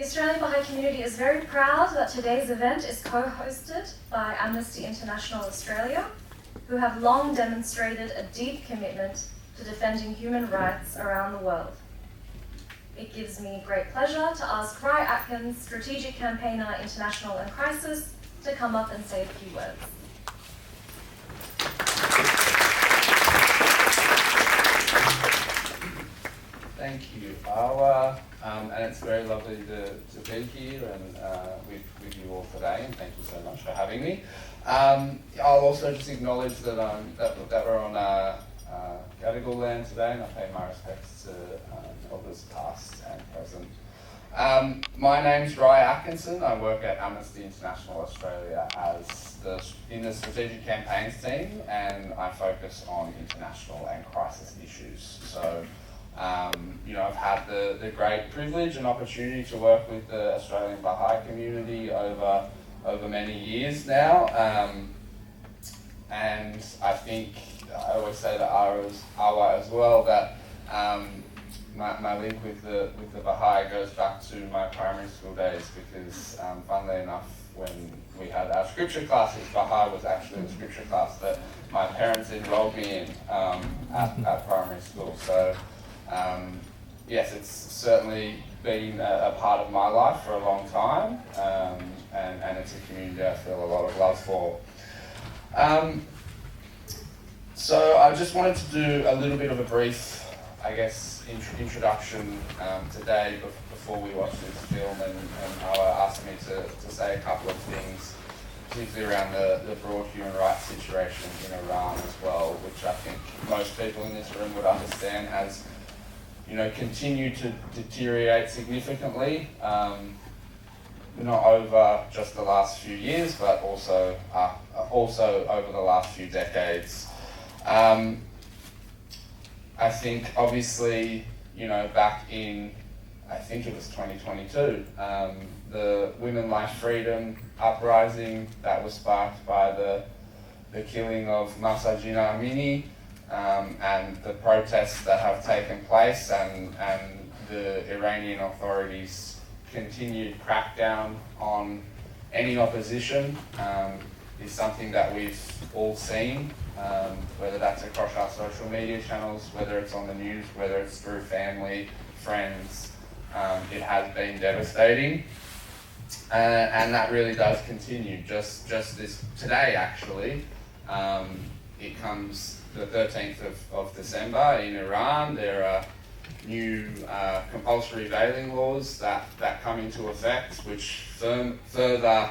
The Australian Baha'i community is very proud that today's event is co-hosted by Amnesty International Australia, who have long demonstrated a deep commitment to defending human rights around the world. It gives me great pleasure to ask Rai Atkins, Strategic Campaigner International and Crisis, to come up and say a few words. Thank you, Awa, and it's very lovely to be here and with you all today, and thank you so much for having me. I'll also just acknowledge that that we're on Gadigal land today, and I pay my respects to elders past and present. My name's Rai Atkinson. I work at Amnesty International Australia in the strategic campaigns team, and I focus on international and crisis issues. So, I've had the great privilege and opportunity to work with the Australian Baha'i community over many years now, and I think I always say to Awa as well that my link with the Baha'i goes back to my primary school days, because funnily enough, when we had our scripture classes, Baha'i was actually the scripture class that my parents enrolled me in at primary school. So yes, it's certainly been a part of my life for a long time, and it's a community I feel a lot of love for. So I just wanted to do a little bit of a brief, introduction today before we watch this film, and Awa asked me to say a couple of things, particularly around the broad human rights situation in Iran as well, which I think most people in this room would understand has continued to deteriorate significantly, not over just the last few years, but also over the last few decades. I think obviously, back in, I think it was 2022, the Women Life Freedom uprising that was sparked by the killing of Mahsa Jina Amini, and the protests that have taken place, and the Iranian authorities' continued crackdown on any opposition is something that we've all seen, whether that's across our social media channels, whether it's on the news, whether it's through family, friends. It has been devastating, and that really does continue. Just this today, actually, it comes the 13th of December in Iran. There are new compulsory veiling laws that come into effect, which further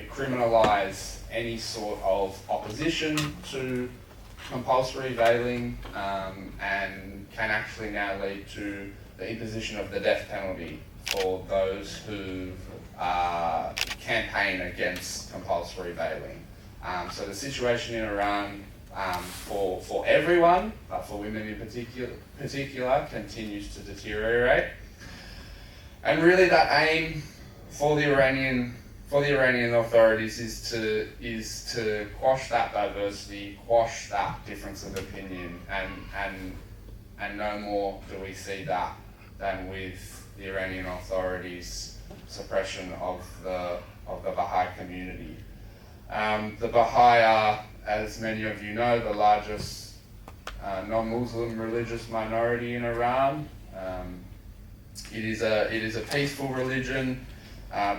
criminalise any sort of opposition to compulsory veiling, and can actually now lead to the imposition of the death penalty for those who campaign against compulsory veiling. So the situation in Iran, for everyone, but for women in particular, continues to deteriorate. And really, that aim for the Iranian authorities is to quash that diversity, quash that difference of opinion, and no more do we see that than with the Iranian authorities' suppression of the Baha'i community. The Baha'i are, as many of you know, the largest non-Muslim religious minority in Iran. It is a peaceful religion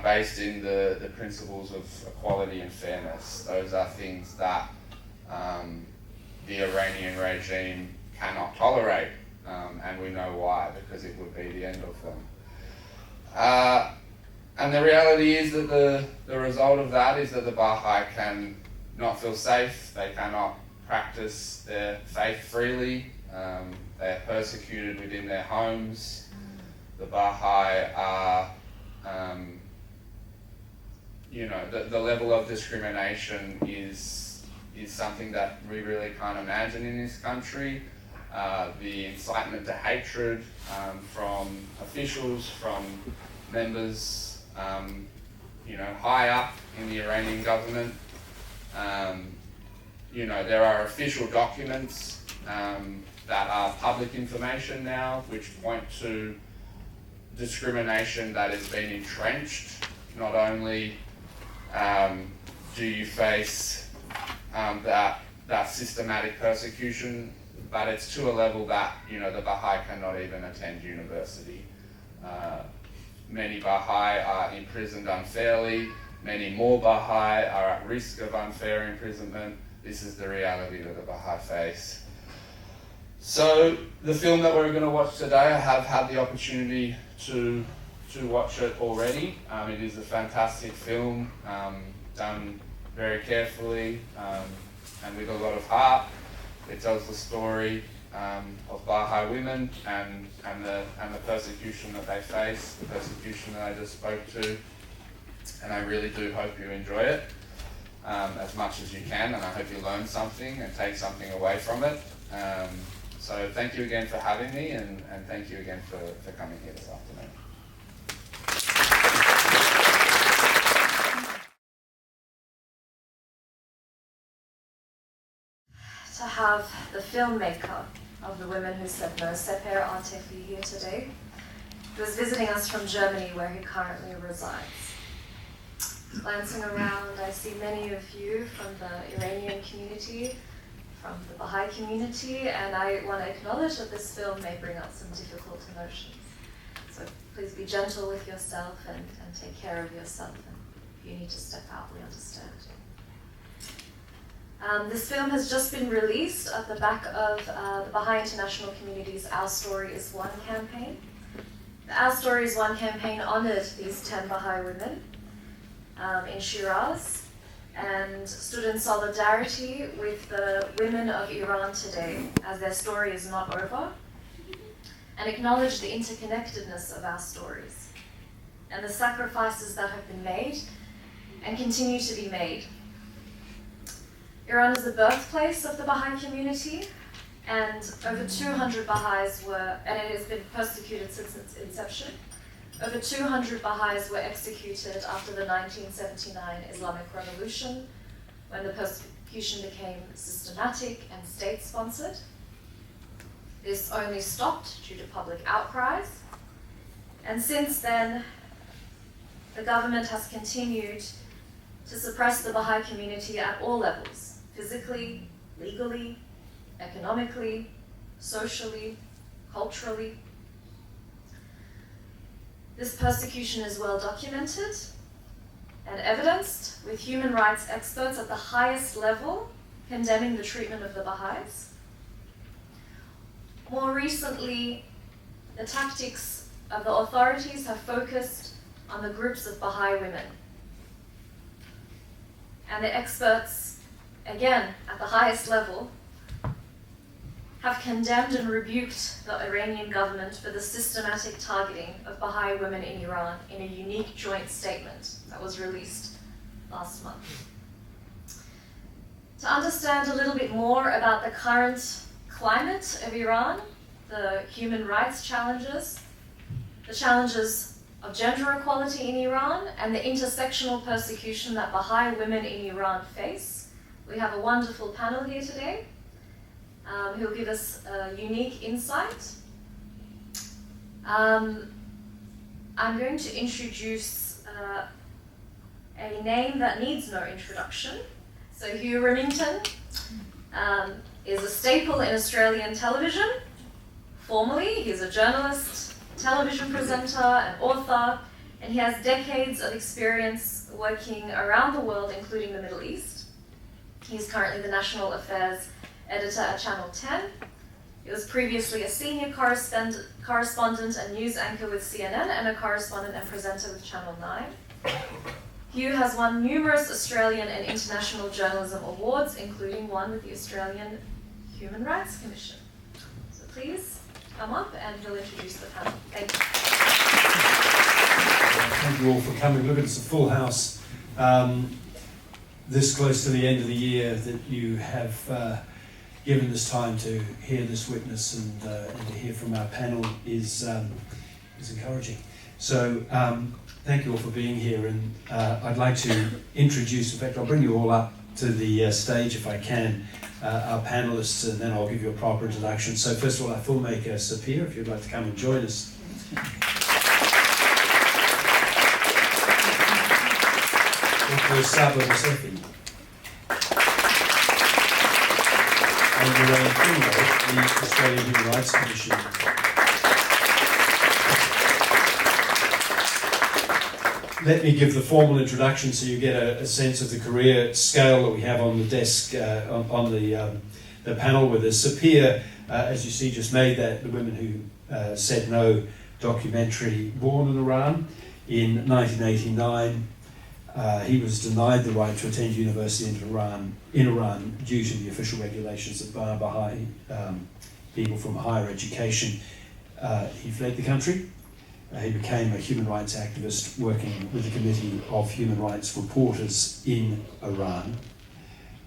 based in the principles of equality and fairness. Those are things that the Iranian regime cannot tolerate, and we know why, because it would be the end of them. And the reality is that the result of that is that the Baha'i can not feel safe, they cannot practice their faith freely, they are persecuted within their homes. The Baha'i are, the level of discrimination is something that we really can't imagine in this country. The incitement to hatred from officials, from members high up in the Iranian government. There are official documents that are public information now, which point to discrimination that has been entrenched. Not only do you face that systematic persecution, but it's to a level that, you know, the Baha'i cannot even attend university. Many Baha'i are imprisoned unfairly. Many more Baha'i are at risk of unfair imprisonment. This is the reality that the Baha'i face. So the film that we're going to watch today, I have had the opportunity to watch it already. It is a fantastic film, done very carefully and with a lot of heart. It tells the story of Baha'i women and the persecution that they face, the persecution that I just spoke to. And I really do hope you enjoy it as much as you can, and I hope you learn something and take something away from it. So thank you again for having me, and thank you again for coming here this afternoon. To have the filmmaker of the women who said no, Sepehr Atefi, here today, who is visiting us from Germany, where he currently resides. Glancing around, I see many of you from the Iranian community, from the Baha'i community, and I want to acknowledge that this film may bring up some difficult emotions. So please be gentle with yourself and take care of yourself, and if you need to step out, we understand. This film has just been released at the back of the Baha'i International Community's Our Story is One campaign. The Our Story is One campaign honoured these 10 Baha'i women in Shiraz and stood in solidarity with the women of Iran today as their story is not over, and acknowledged the interconnectedness of our stories and the sacrifices that have been made and continue to be made. Iran is the birthplace of the Baha'i community, and over 200 Baha'is were, and it has been persecuted since its inception. Over 200 Baha'is were executed after the 1979 Islamic Revolution, when the persecution became systematic and state-sponsored. This only stopped due to public outcries, and since then, the government has continued to suppress the Baha'i community at all levels: physically, legally, economically, socially, culturally. This persecution is well documented and evidenced, with human rights experts at the highest level condemning the treatment of the Baha'is. More recently, the tactics of the authorities have focused on the groups of Baha'i women. And the experts, again, at the highest level, have condemned and rebuked the Iranian government for the systematic targeting of Baha'i women in Iran in a unique joint statement that was released last month. To understand a little bit more about the current climate of Iran, the human rights challenges, the challenges of gender equality in Iran, and the intersectional persecution that Baha'i women in Iran face, we have a wonderful panel here today who will give us a unique insight. I'm going to introduce a name that needs no introduction. So Hugh Riminton is a staple in Australian television. Formerly, he's a journalist, television presenter, and author, and he has decades of experience working around the world, including the Middle East. He's currently the National Affairs Editor at Channel 10. He was previously a senior correspondent and news anchor with CNN and a correspondent and presenter with Channel 9. Hugh has won numerous Australian and international journalism awards, including one with the Australian Human Rights Commission. So please come up and he'll introduce the panel. Thank you. Thank you all for coming. Look, it's a full house. This close to the end of the year that you have given this time to hear this witness and to hear from our panel is encouraging. So thank you all for being here, and I'd like to introduce, in fact I'll bring you all up to the stage if I can, our panelists, and then I'll give you a proper introduction. So first of all, our filmmaker Sepehr, if you'd like to come and join us. Dr Saba Vasefi. And Lorraine Finlay, the Australian Human Rights Commission. Let me give the formal introduction so you get a sense of the career scale that we have on the desk, on the panel with us. Sepehr, as you see, just made that The Women Who Said No documentary, born in Iran in 1989. He was denied the right to attend university in Iran due to the official regulations of Baha'i people from higher education. He fled the country. He became a human rights activist working with the Committee of Human Rights Reporters in Iran.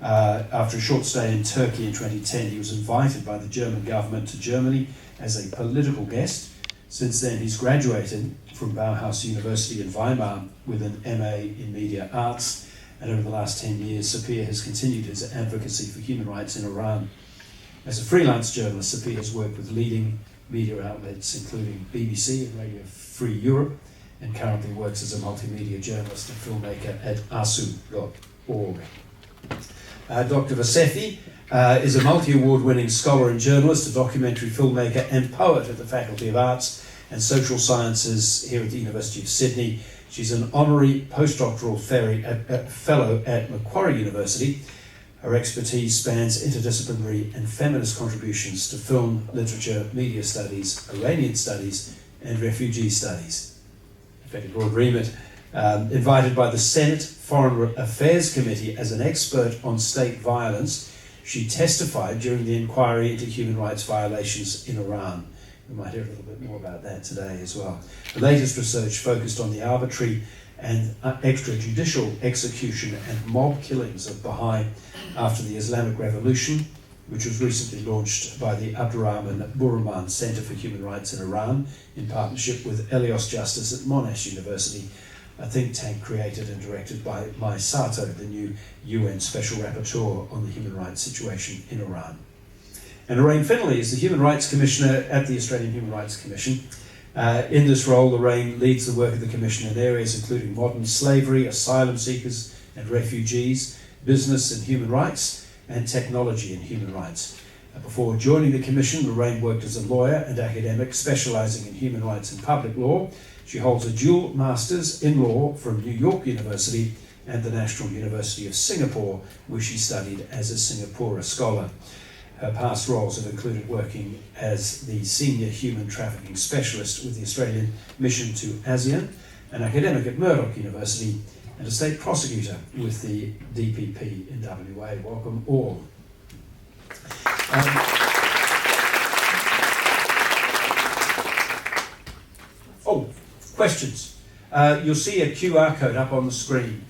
After a short stay in Turkey in 2010, he was invited by the German government to Germany as a political guest. Since then, he's graduated from Bauhaus University in Weimar with an MA in Media Arts, and over the last 10 years, Sepehr has continued his advocacy for human rights in Iran. As a freelance journalist, Sepehr has worked with leading media outlets, including BBC and Radio Free Europe, and currently works as a multimedia journalist and filmmaker at asu.org. Dr Vasefi is a multi-award winning scholar and journalist, a documentary filmmaker and poet at the Faculty of Arts and Social Sciences here at the University of Sydney. She's an honorary postdoctoral fellow at Macquarie University. Her expertise spans interdisciplinary and feminist contributions to film, literature, media studies, Iranian studies, and refugee studies. A very broad remit. Invited by the Senate Foreign Affairs Committee as an expert on state violence, she testified during the inquiry into human rights violations in Iran. We might hear a little bit more about that today as well. The latest research focused on the arbitrary and extrajudicial execution and mob killings of Baha'i after the Islamic Revolution, which was recently launched by the Abdurrahman Burman Center for Human Rights in Iran in partnership with Elios Justice at Monash University, a think tank created and directed by Mai Sato, the new UN Special Rapporteur on the human rights situation in Iran. And Lorraine Finlay is the Human Rights Commissioner at the Australian Human Rights Commission. In this role, Lorraine leads the work of the Commission in areas including modern slavery, asylum seekers and refugees, business and human rights, and technology and human rights. Before joining the Commission, Lorraine worked as a lawyer and academic specialising in human rights and public law. She holds a dual Masters in Law from New York University and the National University of Singapore, where she studied as a Singapore scholar. Her past roles have included working as the Senior Human Trafficking Specialist with the Australian Mission to ASEAN, an academic at Murdoch University, and a state prosecutor with the DPP in WA. Welcome all. Questions. You'll see a QR code up on the screen.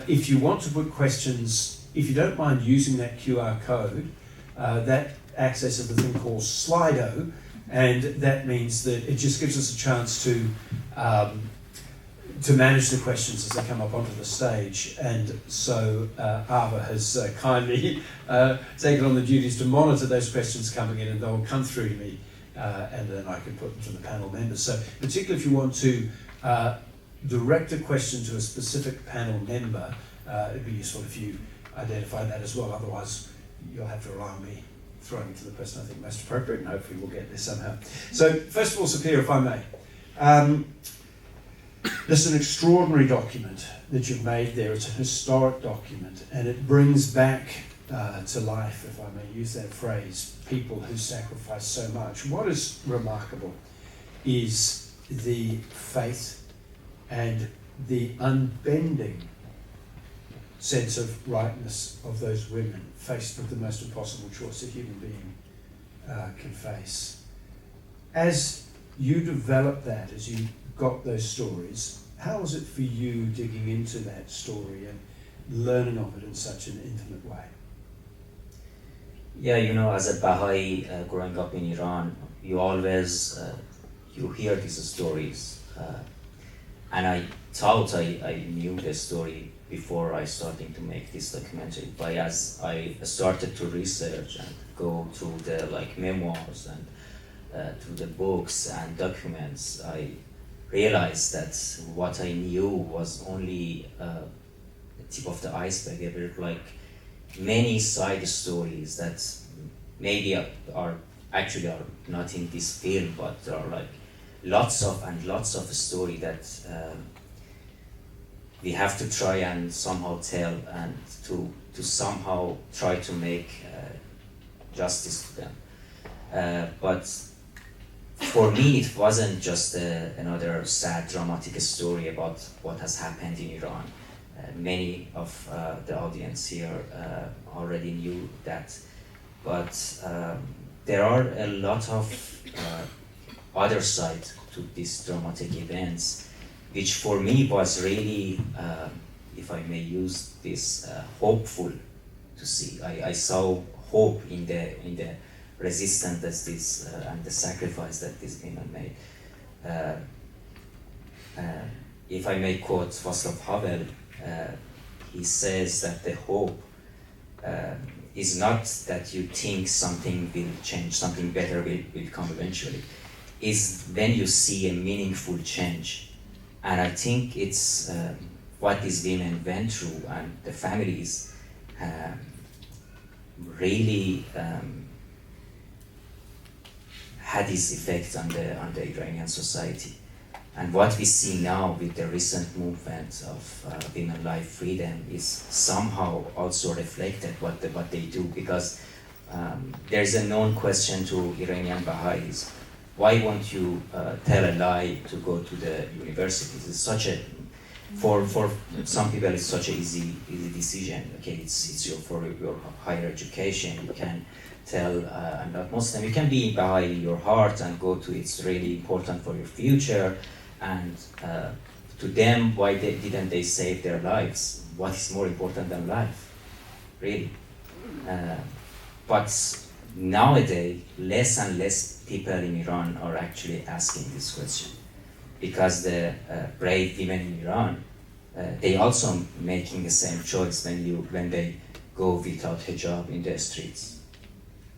If you want to put questions, if you don't mind using that QR code, that accesses the thing called Slido, and that means that it just gives us a chance to manage the questions as they come up onto the stage. And so Ava has kindly taken on the duties to monitor those questions coming in, and they'll come through to me, and then I can put them to the panel members. So particularly if you want to direct a question to a specific panel member, it'd be useful if you identify that as well. Otherwise, you'll have to rely on me throwing it to the person I think most appropriate, and hopefully we'll get there somehow. So first of all, Sepehr, if I may, this is an extraordinary document that you've made there. It's a historic document, and it brings back to life, if I may use that phrase, people who sacrificed so much. What is remarkable is the faith and the unbending sense of rightness of those women faced with the most impossible choice a human being can face. As you developed that, as you got those stories, how was it for you digging into that story and learning of it in such an intimate way? Yeah, you know, as a Baha'i growing up in Iran, you always you hear these stories, and I thought I knew the story before I started to make this documentary. But as I started to research and go through the memoirs and through the books and documents, I realized that what I knew was only tip of the iceberg. There were like many side stories that maybe are actually are not in this film, but there are like lots of story that we have to try and somehow tell, and to somehow try to make justice to them. But for me, it wasn't just another sad, dramatic story about what has happened in Iran. Many of the audience here already knew that, but there are a lot of other side to these dramatic events, which for me was really, if I may use this, hopeful to see. I saw hope in the resistance that this and the sacrifice that these women made. If I may quote Václav Havel, he says that the hope is not that you think something will change, something better will come eventually, is when you see a meaningful change. And I think it's what these women went through, and the families really had this effect on the Iranian society. And what we see now with the recent movement of women life freedom is somehow also reflected what they do, because there's a known question to Iranian Baha'is: why won't you tell a lie to go to the universities? It's such a, for some people it's such an easy decision. Okay, it's for your higher education. You can tell I'm not Muslim. You can be Baha'i in your heart and go to, it's really important for your future. And to them, why didn't they save their lives? What is more important than life, really? But nowadays, less and less people in Iran are actually asking this question, because the brave women in Iran, they also making the same choice when they go without hijab in the streets.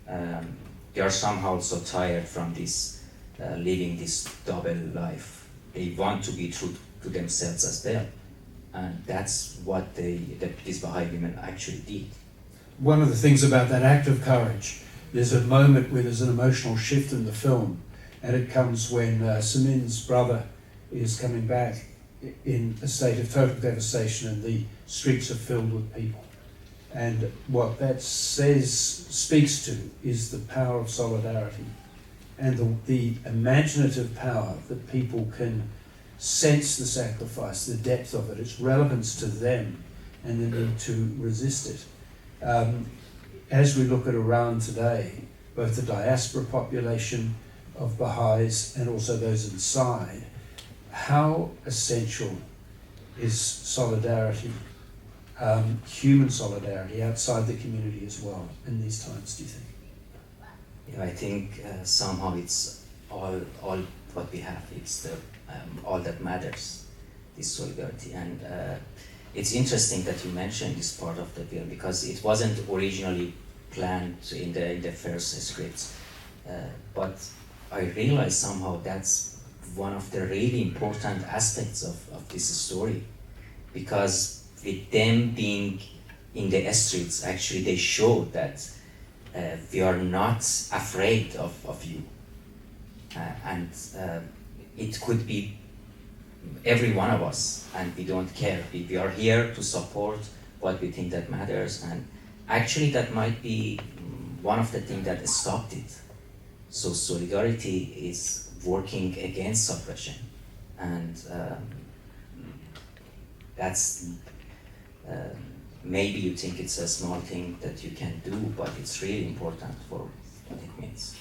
They are somehow also tired from this living this double life. They want to be true to themselves as well, and that's what these Baha'i women actually did. One of the things about that act of courage, there's a moment where there's an emotional shift in the film, and it comes when Samin's brother is coming back in a state of total devastation, and the streets are filled with people. And what that speaks to is the power of solidarity, and the imaginative power that people can sense the sacrifice, the depth of it, its relevance to them, and the need to resist it. As we look at Iran today, both the diaspora population of Baha'is and also those inside, how essential is solidarity, human solidarity outside the community as well in these times, do you think? Yeah, I think somehow it's all what we have. It's all that matters, this solidarity. And it's interesting that you mentioned this part of the film, because it wasn't originally planned in the first scripts, but I realized somehow that's one of the really important aspects of this story, because with them being in the streets, actually they show that we are not afraid of you, and it could be every one of us, and we don't care. We are here to support what we think that matters, and actually that might be one of the things that stopped it. So solidarity is working against suppression, and that's maybe you think it's a small thing that you can do, but it's really important for what it means.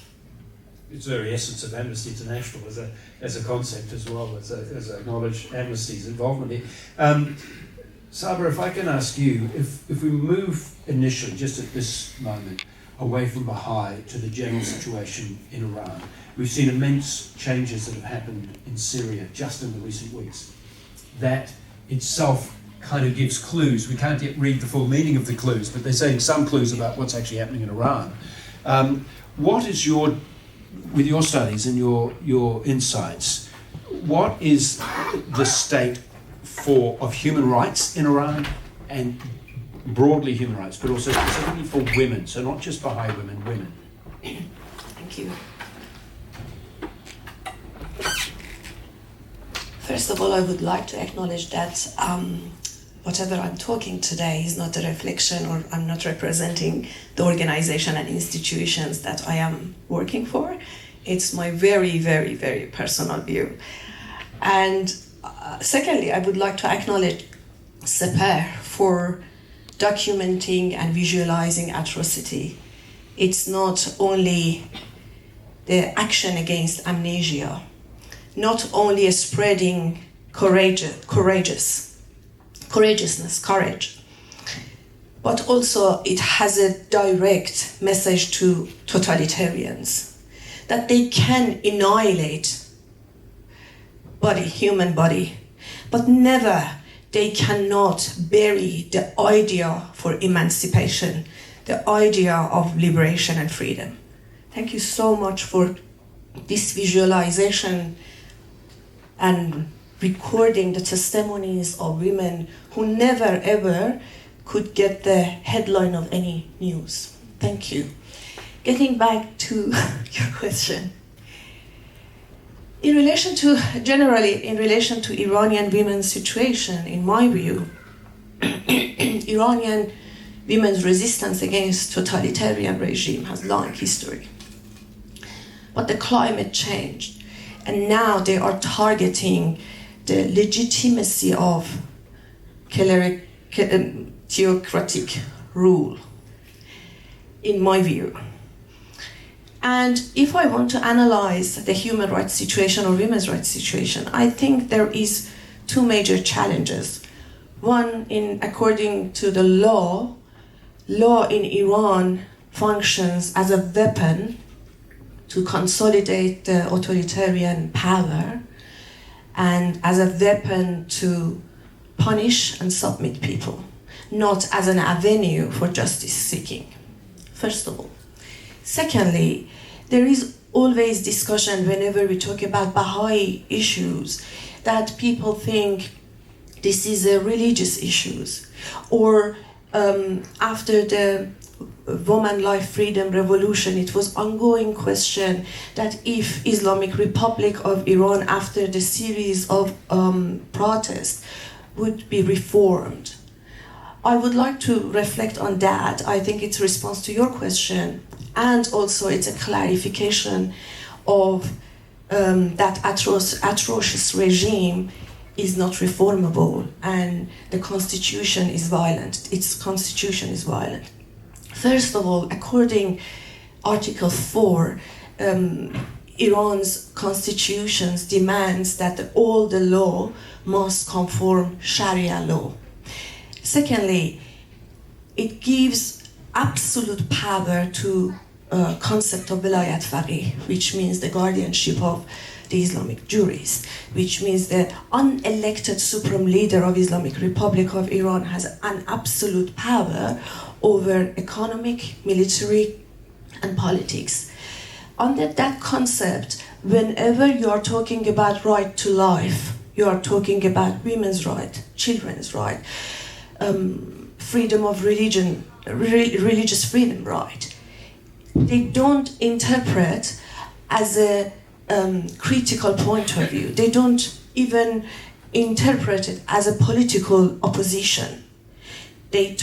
It's the very essence of Amnesty International as a concept as well, as acknowledge Amnesty's involvement here. Saba, if I can ask you, if we move initially, just at this moment, away from Baha'i to the general situation in Iran, we've seen immense changes that have happened in Syria just in the recent weeks. That itself kind of gives clues. We can't yet read the full meaning of the clues, but they're saying some clues about what's actually happening in Iran. What is with your studies and your insights, what is the state of human rights in Iran, and broadly human rights, but also specifically for women, so not just Baha'i women, women. Thank you. First of all, I would like to acknowledge that whatever I'm talking today is not a reflection, or I'm not representing the organization and institutions that I am working for. It's my very, very, very personal view. And secondly, I would like to acknowledge Sepehr for documenting and visualizing atrocity. It's not only the action against amnesia, not only spreading courage, but also it has a direct message to totalitarians that they can annihilate human body, but never, they cannot bury the idea for emancipation, the idea of liberation and freedom. Thank you so much for this visualization and recording the testimonies of women who never ever could get the headline of any news. Thank you. Getting back to your question. Generally in relation to Iranian women's situation, in my view, Iranian women's resistance against totalitarian regime has long history. But the climate changed, and now they are targeting the legitimacy of theocratic rule, in my view. And if I want to analyze the human rights situation or women's rights situation, I think there is two major challenges. One, according to the law in Iran functions as a weapon to consolidate the authoritarian power and as a weapon to punish and submit people, not as an avenue for justice seeking, first of all. Secondly, there is always discussion whenever we talk about Baha'i issues that people think this is a religious issues, or after the woman life freedom revolution, it was ongoing question that if Islamic Republic of Iran, after the series of protests, would be reformed. I would like to reflect on that. I think it's a response to your question, and also it's a clarification of that atrocious regime is not reformable, and the constitution is violent. Its constitution is violent. First of all, according Article 4, Iran's constitution demands that all the law must conform Sharia law. Secondly, it gives absolute power to concept of Velayat Faqih, which means the guardianship of the Islamic juries, which means the unelected supreme leader of Islamic Republic of Iran has an absolute power over economic, military, and politics. Under that concept, whenever you are talking about right to life, you are talking about women's right, children's right, freedom of religion, religious freedom right. They don't interpret as a critical point of view. They don't even interpret it as a political opposition. They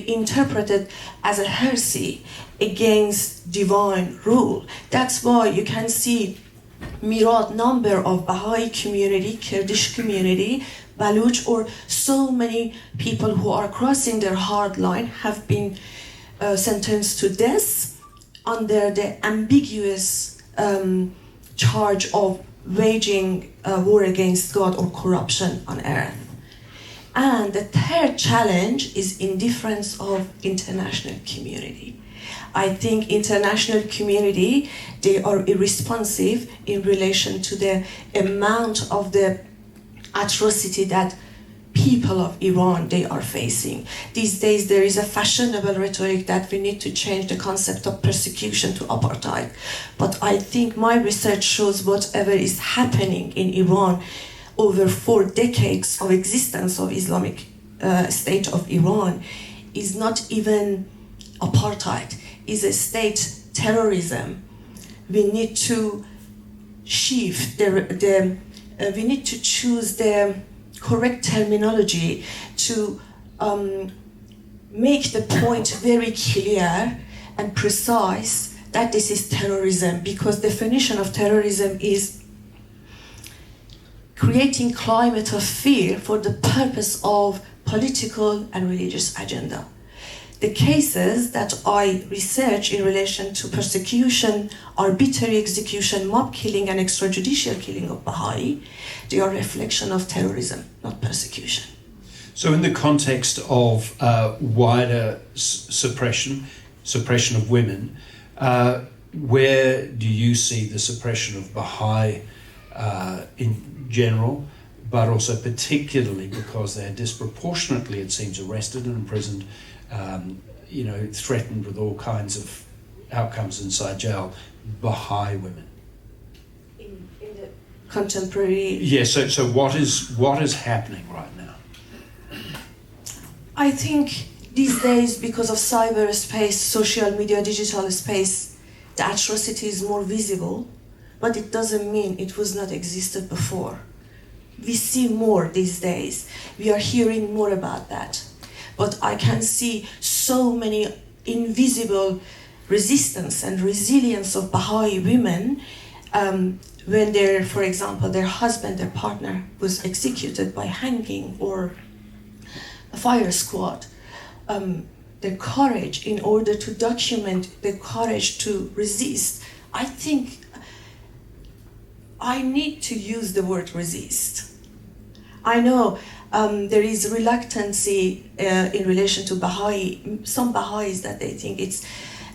interpret it as a heresy against divine rule. That's why you can see myriad number of Baha'i community, Kurdish community, Baluch, or so many people who are crossing their hard line have been sentenced to death under the ambiguous charge of waging a war against God or corruption on earth. And the third challenge is indifference of international community. I think international community, they are irresponsive in relation to the amount of the atrocity that people of Iran, they are facing. These days there is a fashionable rhetoric that we need to change the concept of persecution to apartheid. But I think my research shows whatever is happening in Iran over 4 decades of existence of Islamic state of Iran is not even apartheid, is a state terrorism. We need to shift we need to choose the correct terminology to make the point very clear and precise that this is terrorism, because definition of terrorism is creating climate of fear for the purpose of political and religious agenda. The cases that I research in relation to persecution, arbitrary execution, mob killing, and extrajudicial killing of Baha'i, they are a reflection of terrorism, not persecution. So in the context of wider suppression of women, where do you see the suppression of Baha'i in general, but also particularly because they're disproportionately, it seems, arrested and imprisoned, threatened with all kinds of outcomes inside jail, Baha'i women? In the contemporary... Yeah, so what is happening right now? I think these days, because of cyberspace, social media, digital space, the atrocity is more visible, but it doesn't mean it was not existed before. We see more these days. We are hearing more about that. But I can see so many invisible resistance and resilience of Baha'i women when for example, their husband, their partner was executed by hanging or a fire squad. Their courage in order to document the courage to resist. I think I need to use the word resist. I know there is reluctancy in relation to Baha'i, some Baha'is that they think it's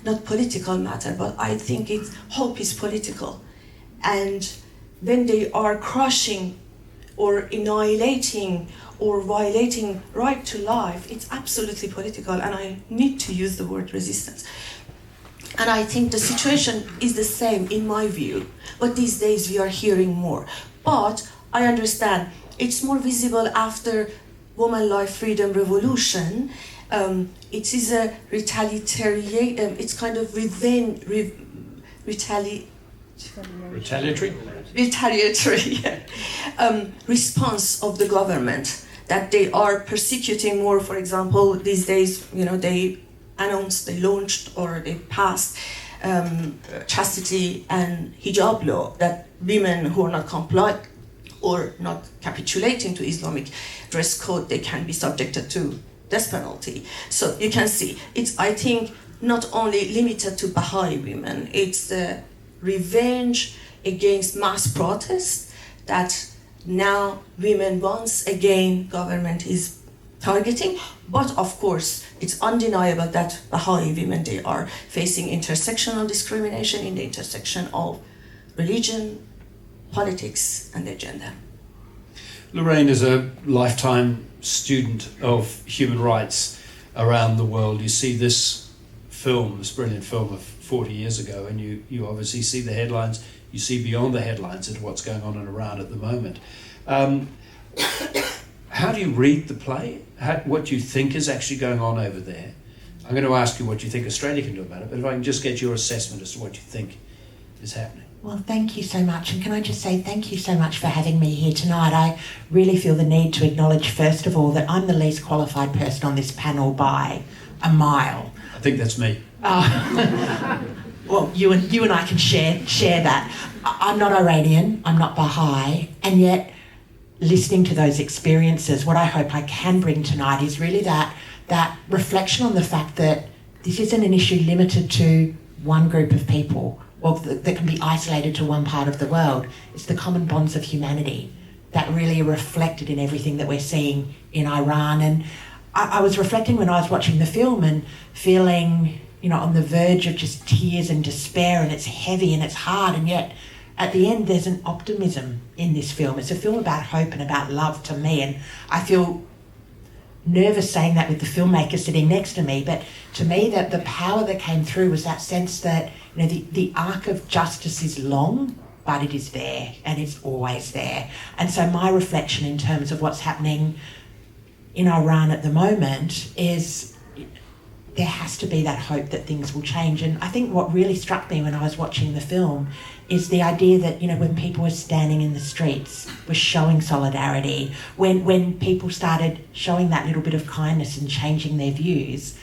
not political matter, but I think hope is political. And when they are crushing or annihilating or violating right to life, it's absolutely political, and I need to use the word resistance. And I think the situation is the same in my view, but these days we are hearing more. But I understand it's more visible after Woman Life Freedom Revolution. It is a retaliatory, it's kind of retaliatory response of the government, that they are persecuting more. For example, these days, they announced, they launched, or they passed chastity and hijab law, that women who are not compliant or not capitulating to Islamic dress code, they can be subjected to death penalty. So you can see, it's, I think, not only limited to Baha'i women, it's the revenge against mass protest that now women once again government is targeting. But of course, it's undeniable that Baha'i women, they are facing intersectional discrimination in the intersection of religion, politics, and their gender. Lorraine is a lifetime student of human rights around the world. You see this brilliant film of 40 years ago, and you obviously see the headlines, you see beyond the headlines into what's going on in Iran at the moment. How do you read the play? What do you think is actually going on over there? I'm going to ask you what you think Australia can do about it, but if I can just get your assessment as to what you think is happening. Well, thank you so much. And can I just say thank you so much for having me here tonight. I really feel the need to acknowledge, first of all, that I'm the least qualified person on this panel by a mile. I think that's me. Well, you and I can share that. I'm not Iranian, I'm not Baha'i, and yet listening to those experiences, what I hope I can bring tonight is really that reflection on the fact that this isn't an issue limited to one group of people, or that can be isolated to one part of the world. It's the common bonds of humanity that really are reflected in everything that we're seeing in Iran. And I was reflecting when I was watching the film and feeling, on the verge of just tears and despair, and it's heavy and it's hard, and yet at the end there's an optimism in this film. It's a film about hope and about love to me, and I feel nervous saying that with the filmmaker sitting next to me, but to me that the power that came through was that sense that the arc of justice is long, but it is there, and it's always there. And so my reflection in terms of what's happening in Iran at the moment is there has to be that hope that things will change. And I think what really struck me when I was watching the film is the idea that, you know, when people were standing in the streets, were showing solidarity, when people started showing that little bit of kindness and changing their views,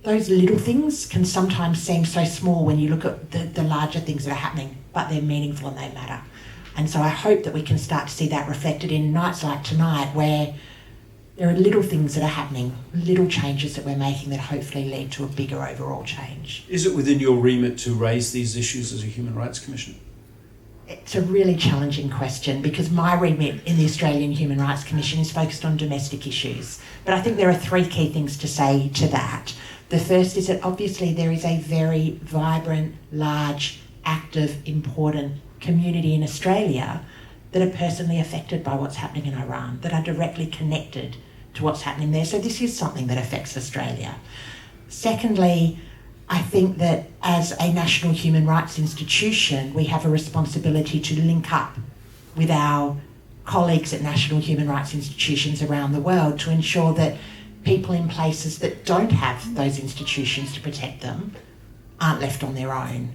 those little things can sometimes seem so small when you look at the larger things that are happening, but they're meaningful and they matter. And so I hope that we can start to see that reflected in nights like tonight, where there are little things that are happening, little changes that we're making that hopefully lead to a bigger overall change. Is it within your remit to raise these issues as a Human Rights Commissioner? It's a really challenging question, because my remit in the Australian Human Rights Commission is focused on domestic issues. But I think there are three key things to say to that. The first is that obviously there is a very vibrant, large, active, important community in Australia that are personally affected by what's happening in Iran, that are directly connected to what's happening there. So this is something that affects Australia. Secondly, I think that as a national human rights institution, we have a responsibility to link up with our colleagues at national human rights institutions around the world to ensure that people in places that don't have those institutions to protect them aren't left on their own.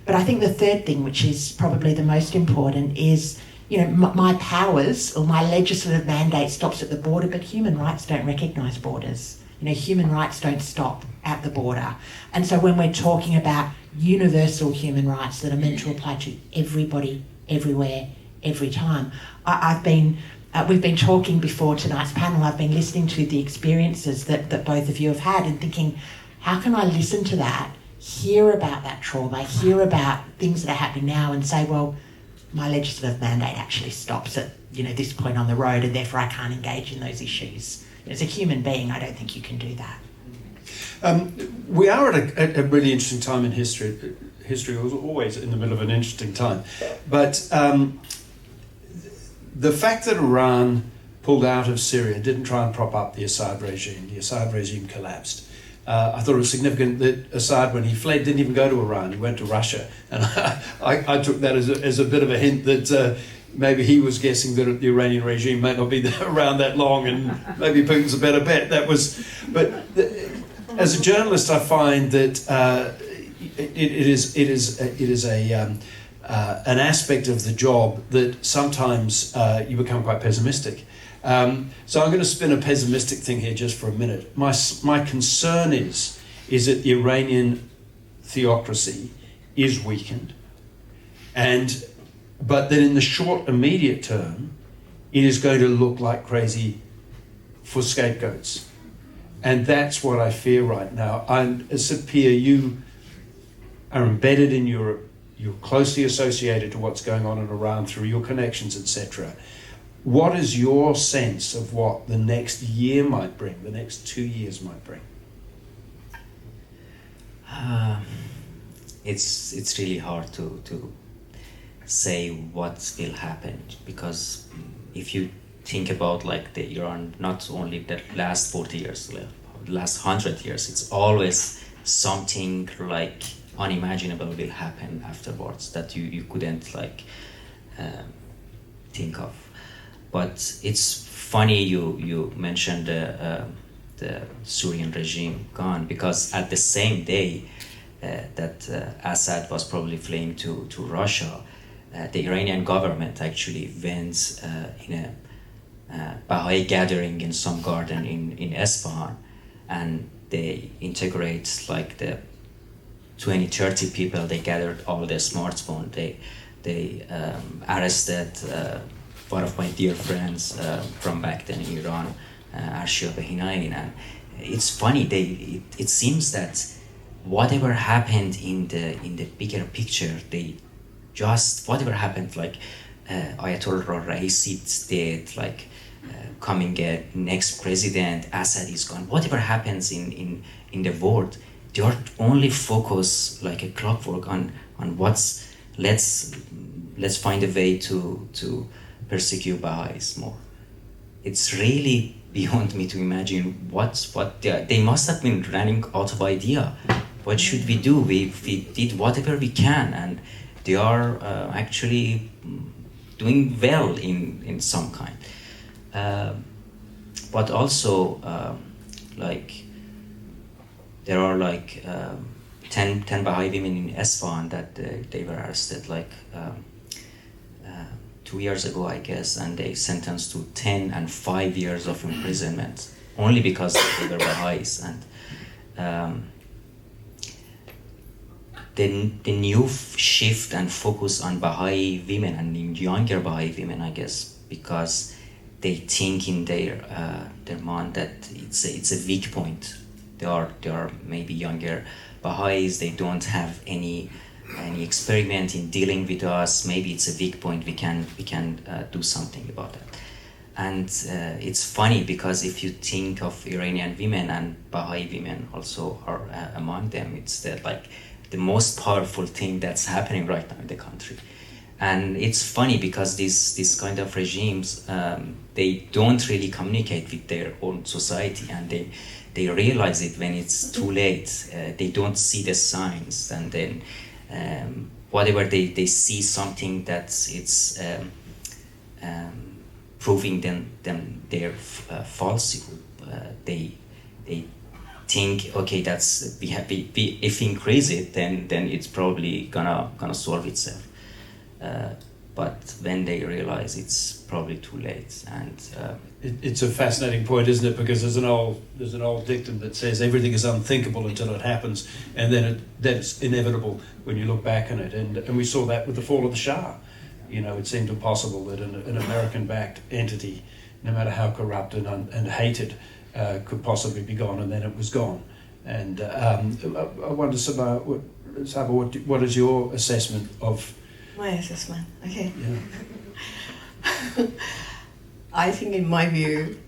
But I think the third thing, which is probably the most important, is, you know, my powers or my legislative mandate stops at the border, but human rights don't recognise borders. You know, human rights don't stop at the border. And so when we're talking about universal human rights that are meant to apply to everybody, everywhere, every time, we've been talking before tonight's panel, I've been listening to the experiences that both of you have had and thinking, how can I listen to that, hear about that trauma, hear about things that are happening now and say, well, my legislative mandate actually stops at, you know, this point on the road and therefore I can't engage in those issues. As a human being, I don't think you can do that. We are at a really interesting time in history. History was always in the middle of an interesting time. But the fact that Iran pulled out of Syria, didn't try and prop up the Assad regime collapsed. I thought it was significant that Assad, when he fled, didn't even go to Iran, he went to Russia. And I took that as a bit of a hint that maybe he was guessing that the Iranian regime might not be around that long and maybe Putin's a better bet. As a journalist, I find that it is an aspect of the job that sometimes you become quite pessimistic. So I'm going to spin a pessimistic thing here just for a minute. My concern is that the Iranian theocracy is weakened, but that in the short, immediate term, it is going to look like crazy for scapegoats. And that's what I fear right now. Sepehr, you are embedded in Europe, you're closely associated to what's going on in Iran through your connections, etc. What is your sense of what the next year might bring, the next 2 years might bring? It's really hard to say what will happen, because if you think about like the Iran, not only the last 40 years, the last 100 years, it's always something like unimaginable will happen afterwards that you couldn't like think of. But it's funny you mentioned the Syrian regime gone, because at the same day that Assad was probably fleeing to Russia, the Iranian government actually went in a Baha'i gathering in some garden in Sepehr, and they integrate like the 20-30 people. They gathered all their smartphones. They arrested one of my dear friends from back then in Iran, Iraninan. It's funny. It seems that whatever happened in the bigger picture, they just whatever happened, like Ayatollah Raisi dead, like coming a next president, Assad is gone. Whatever happens in the world, they are only focus like a clockwork on what's let's find a way to persecute Baha'is more. It's really beyond me to imagine what they must have been running out of idea. What should we do? We did whatever we can, and they are actually doing well in some kind. but also like there are like 10 Baha'i women in Esfahan that they were arrested like 2 years ago, I guess, and they sentenced to 10 and 5 years of imprisonment only because they were Baha'is. And the new shift and focus on Baha'i women and younger Baha'i women, I guess, because they think in their mind that it's a weak point. They are maybe younger Baha'is. They don't have any experiment in dealing with us. Maybe it's a weak point. We can do something about that. And it's funny because if you think of Iranian women, and Baha'i women also are among them, it's the most powerful thing that's happening right now in the country. And it's funny because these kind of regimes, they don't really communicate with their own society, and they realize it when it's too late. They don't see the signs, and then whatever they see something that it's proving them their falsehood. They think, okay, that's if we increase it, then it's probably gonna solve itself. But when they realize it's probably too late, and it's a fascinating point, isn't it? Because there's an old dictum that says everything is unthinkable until it happens, and then it's inevitable when you look back on it. And we saw that with the fall of the Shah. You know, it seemed impossible that an American-backed entity, no matter how corrupt and hated, could possibly be gone, and then it was gone. And I wonder, Saba, what is your assessment of? My assessment, okay. Yeah. I think, in my view,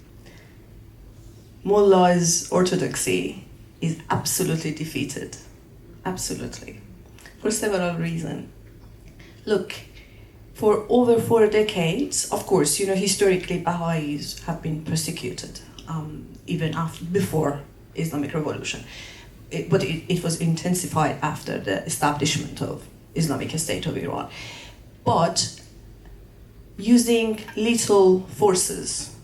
Mullah's orthodoxy is absolutely defeated. Absolutely. For several reasons. Look, for over 4 decades, of course, you know, historically Baha'is have been persecuted, even before Islamic Revolution. But it was intensified after the establishment of Islamic State of Iran. But using lethal forces,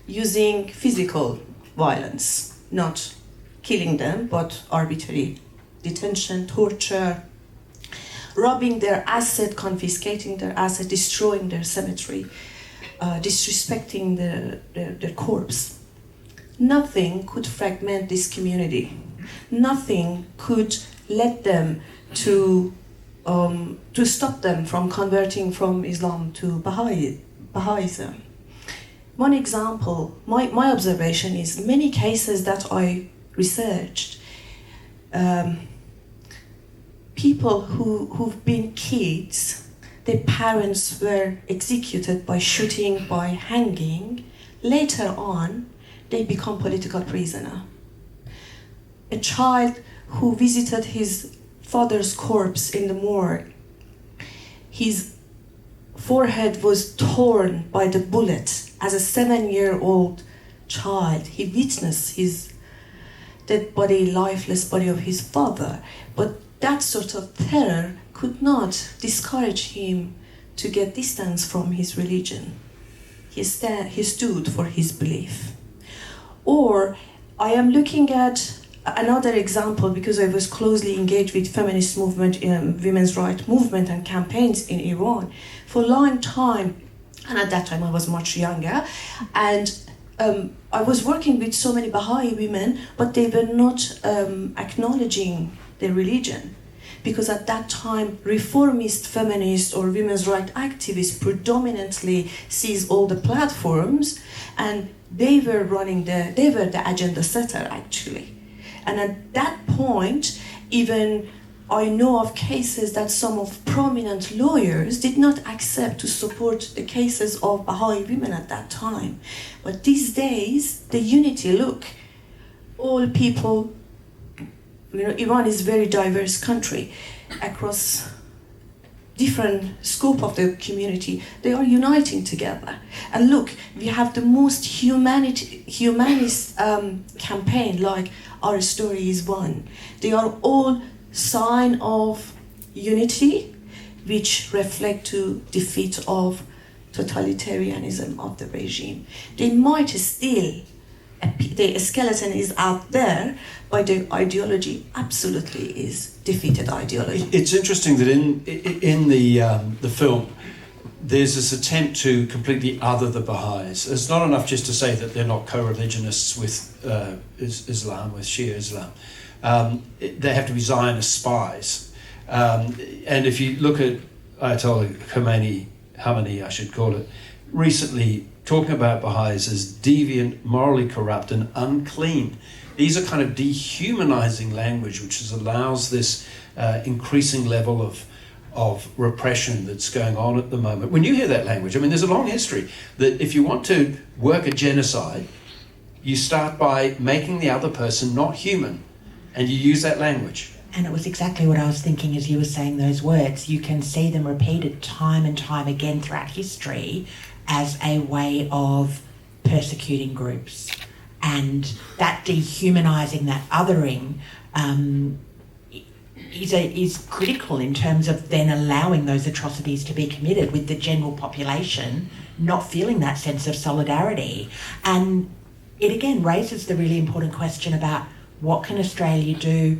using physical violence, not killing them, but arbitrary detention, torture, robbing their asset, confiscating their asset, destroying their cemetery, disrespecting their corpse. Nothing could fragment this community. Nothing could let them to stop them from converting from Islam to Baha'ism. One example, my observation is many cases that I researched, people who've been kids, their parents were executed by shooting, by hanging. Later on, they become political prisoner. A child who visited his father's corpse in the morgue, his forehead was torn by the bullet. As a 7-year-old child, he witnessed his dead body, lifeless body of his father. But that sort of terror could not discourage him to get distance from his religion. He stood for his belief. Or I am looking at another example, because I was closely engaged with feminist movement, women's rights movement and campaigns in Iran for a long time, and at that time I was much younger, and I was working with so many Baha'i women, but they were not acknowledging their religion, because at that time reformist feminists or women's rights activists predominantly seized all the platforms, and they were the agenda setter actually. And at that point, even I know of cases that some of prominent lawyers did not accept to support the cases of Baha'i women at that time. But these days, the unity, look, all people, you know, Iran is a very diverse country across different scope of the community. They are uniting together. And look, we have the most humanist campaign, like Our Story is One. They are all sign of unity, which reflect to defeat of totalitarianism of the regime. They might still, the skeleton is out there, but the ideology absolutely is defeated ideology. It's interesting that in the film, there's this attempt to completely other the Baha'is. It's not enough just to say that they're not co-religionists with Islam, with Shia Islam. They have to be Zionist spies. And if you look at Ayatollah Khamenei, I should call it, recently talking about Baha'is as deviant, morally corrupt and unclean. These are kind of dehumanizing language which allows this increasing level of repression that's going on at the moment. When you hear that language, I mean, there's a long history that if you want to work a genocide, you start by making the other person not human, and you use that language. And it was exactly what I was thinking as you were saying those words. You can see them repeated time and time again throughout history as a way of persecuting groups. And that dehumanising, that othering, is critical in terms of then allowing those atrocities to be committed with the general population not feeling that sense of solidarity. And it again raises the really important question about what can Australia do,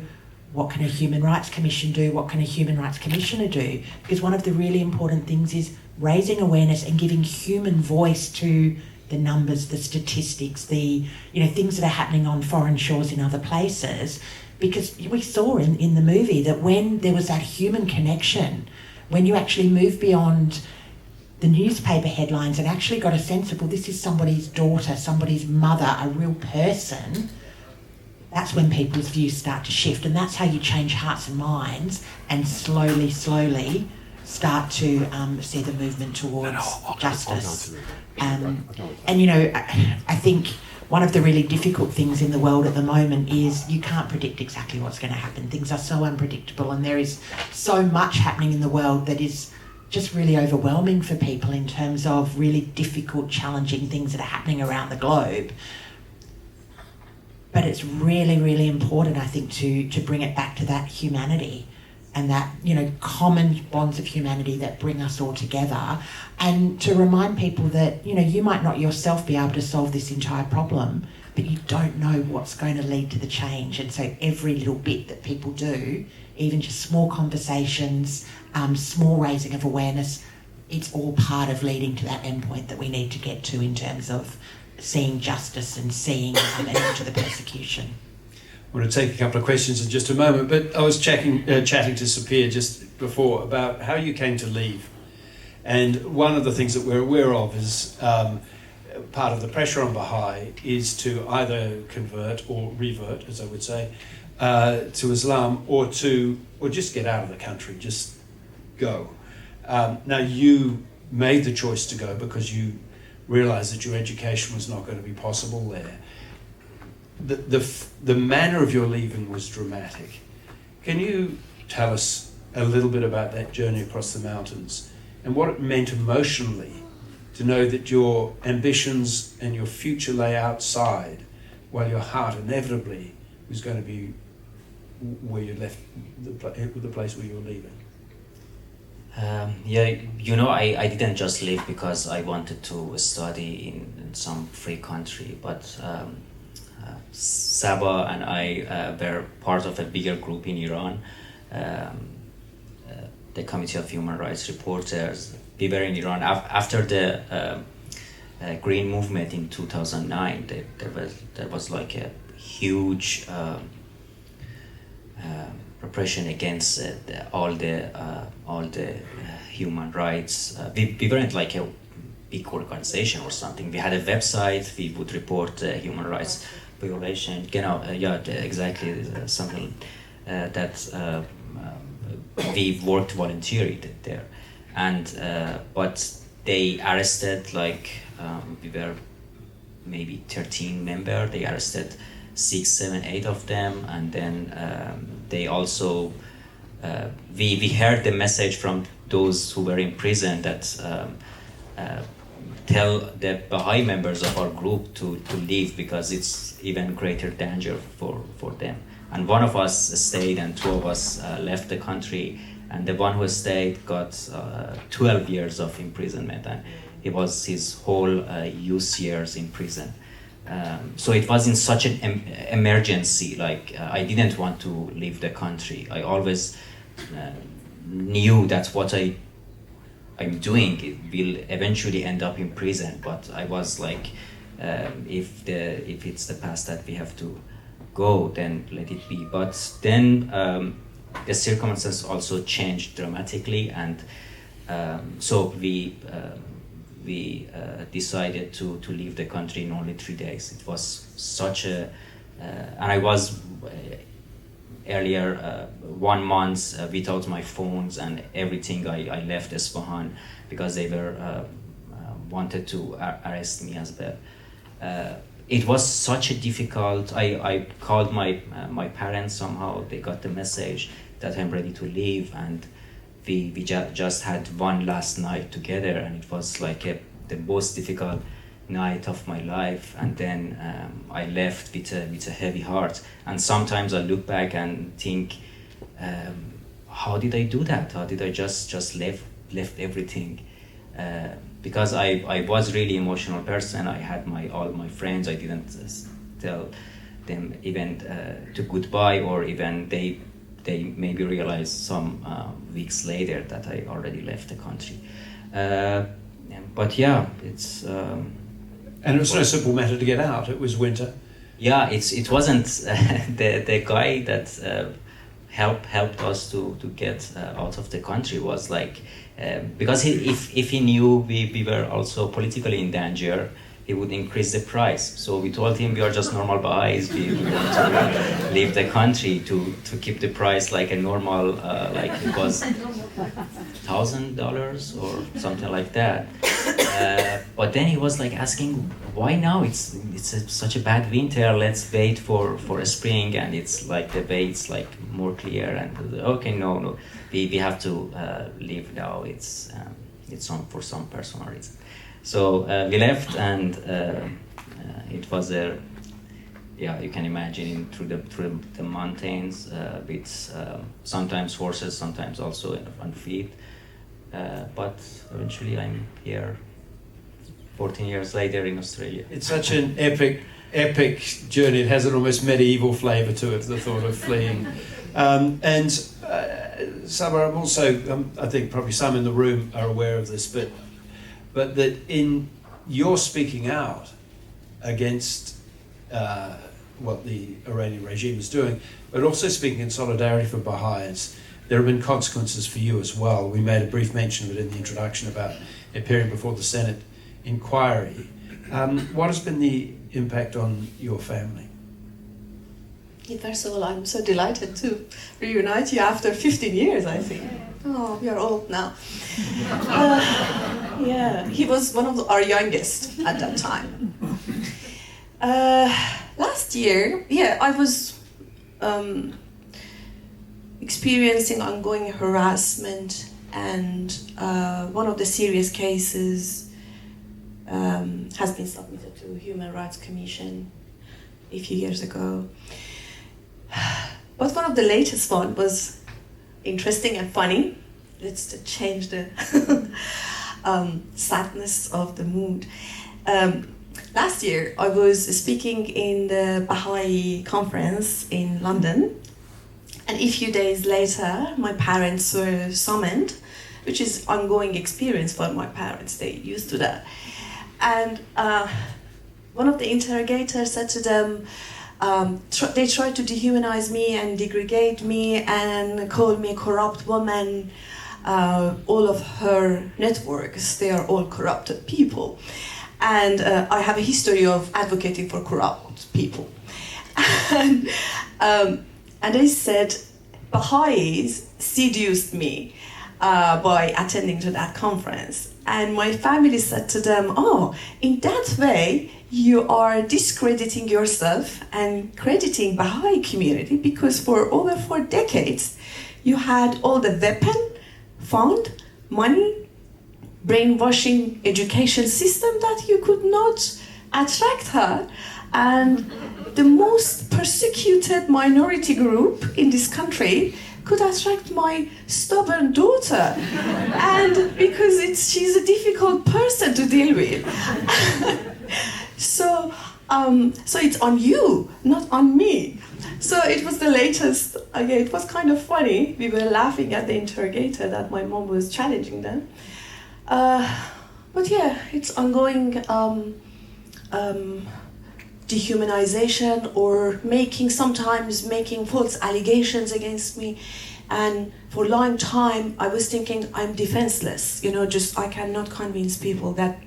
what can a Human Rights Commission do, what can a Human Rights Commissioner do? Because one of the really important things is raising awareness and giving human voice to the numbers, the statistics, the things that are happening on foreign shores in other places. Because we saw in the movie that when there was that human connection, when you actually move beyond the newspaper headlines and actually got a sense of, well, this is somebody's daughter, somebody's mother, a real person, that's when people's views start to shift. And that's how you change hearts and minds and slowly start to see the movement towards justice. And I think one of the really difficult things in the world at the moment is you can't predict exactly what's going to happen. Things are so unpredictable, and there is so much happening in the world that is just really overwhelming for people in terms of really difficult, challenging things that are happening around the globe. But it's really, really important, I think, to bring it back to that humanity and that, common bonds of humanity that bring us all together, and to remind people that, you might not yourself be able to solve this entire problem, but you don't know what's going to lead to the change. And so every little bit that people do, even just small conversations, small raising of awareness, it's all part of leading to that endpoint that we need to get to in terms of seeing justice and seeing an end to the persecution. I'm going to take a couple of questions in just a moment, but I was chatting to Sepehr just before about how you came to leave. And one of the things that we're aware of is part of the pressure on Baha'i is to either convert or revert, as I would say, to Islam, or just get out of the country, just go. Now you made the choice to go because you realised that your education was not going to be possible there. The manner of your leaving was dramatic. Can you tell us a little bit about that journey across the mountains and what it meant emotionally to know that your ambitions and your future lay outside while your heart inevitably was going to be where you left, the place where you were leaving? I didn't just leave because I wanted to study in some free country, but Saba and I were part of a bigger group in Iran, the Committee of Human Rights Reporters. We were in Iran after the Green Movement in 2009. There was like a huge repression against all the human rights. We weren't like a big organization or something. We had a website. We would report human rights violation. Exactly something that we worked voluntarily there, and but they arrested we were maybe 13 members. They arrested 6, 7, 8 of them, and then they also we heard the message from those who were in prison that tell the Baha'i members of our group to leave because it's even greater danger for them. And one of us stayed and 2 of us left the country, and the one who stayed got 12 years of imprisonment. And He was his whole youth years in prison. So it was in such an emergency. Like I didn't want to leave the country. I always knew that what I'm doing it will eventually end up in prison. But I was like, if it's the path that we have to go, then let it be. But then the circumstances also changed dramatically, and so we decided to leave the country in only 3 days. It was such a, and I was earlier 1 month without my phones and everything. I left Isfahan because they were wanted to arrest me as well. It was such a difficult. I called my parents. Somehow they got the message that I'm ready to leave, and we just had one last night together, and it was like the most difficult night of my life. And then I left with a heavy heart. And sometimes I look back and think, how did I do that? How did I just left everything? Because I was really emotional person. I had all my friends. I didn't tell them even to goodbye, or even they maybe realized some weeks later that I already left the country. But yeah, it's. And it was no simple matter to get out. It was winter. Yeah, it wasn't the guy that helped us to get out of the country was like, because if he knew we were also politically in danger, he would increase the price. So we told him we are just normal Baha'is. We want to leave the country to keep the price like a normal, like it was $1,000 or something like that. But then he was like asking, why now? It's such a bad winter. Let's wait for spring, and it's like the way it's like more clear. And okay, no, we have to leave now. It's for some personal reason. So we left, and it was you can imagine through the mountains with sometimes horses, sometimes also on feet. But eventually I'm here 14 years later in Australia. It's such an epic journey. It has an almost medieval flavour to it, the thought of fleeing. And Saba, I'm also, I think probably some in the room are aware of this, but that in your speaking out against what the Iranian regime is doing, but also speaking in solidarity for Baha'is, there have been consequences for you as well. We made a brief mention of it in the introduction about appearing before the Senate inquiry. What has been the impact on your family? First of all, I'm so delighted to reunite you after 15 years, I think. Oh, we are old now. Yeah, he was one of our youngest at that time. Last year, I was experiencing ongoing harassment, and one of the serious cases has been submitted to Human Rights Commission a few years ago. But one of the latest one was interesting and funny. Let's change the sadness of the mood. Last year, I was speaking in the Baha'i conference in London, and a few days later, my parents were summoned, which is ongoing experience for my parents. They used to that. And one of the interrogators said to them, they tried to dehumanize me and degrade me and call me a corrupt woman. All of her networks, they are all corrupted people. And I have a history of advocating for corrupt people. And they said, Baha'is seduced me by attending to that conference. And my family said to them, oh, in that way, you are discrediting yourself and crediting Baha'i community, because for over 4 decades, you had all the weapon, fund, money, brainwashing education system that you could not attract her. And the most persecuted minority group in this country could attract my stubborn daughter. And because she's a difficult person to deal with. So it's on you, not on me. So it was the latest. Again, it was kind of funny. We were laughing at the interrogator that my mom was challenging them. But yeah, it's ongoing dehumanization or sometimes making false allegations against me. And for a long time, I was thinking I'm defenseless. Just I cannot convince people that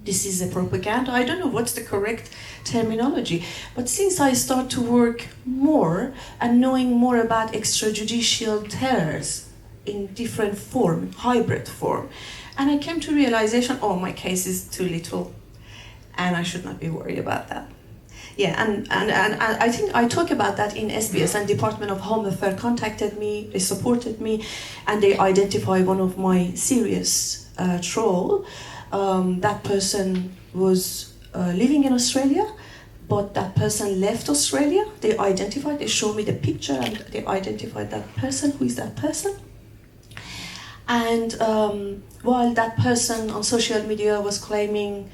this is a propaganda. I don't know what's the correct terminology. But since I start to work more and knowing more about extrajudicial terrors in different form, hybrid form, and I came to realization, my case is too little, and I should not be worried about that. Yeah, and I think I talk about that in SBS, and Department of Home Affairs contacted me, they supported me, and they identified one of my serious troll. That person was living in Australia, but that person left Australia. They showed me the picture, and they identified that person. Who is that person? And while that person on social media was claiming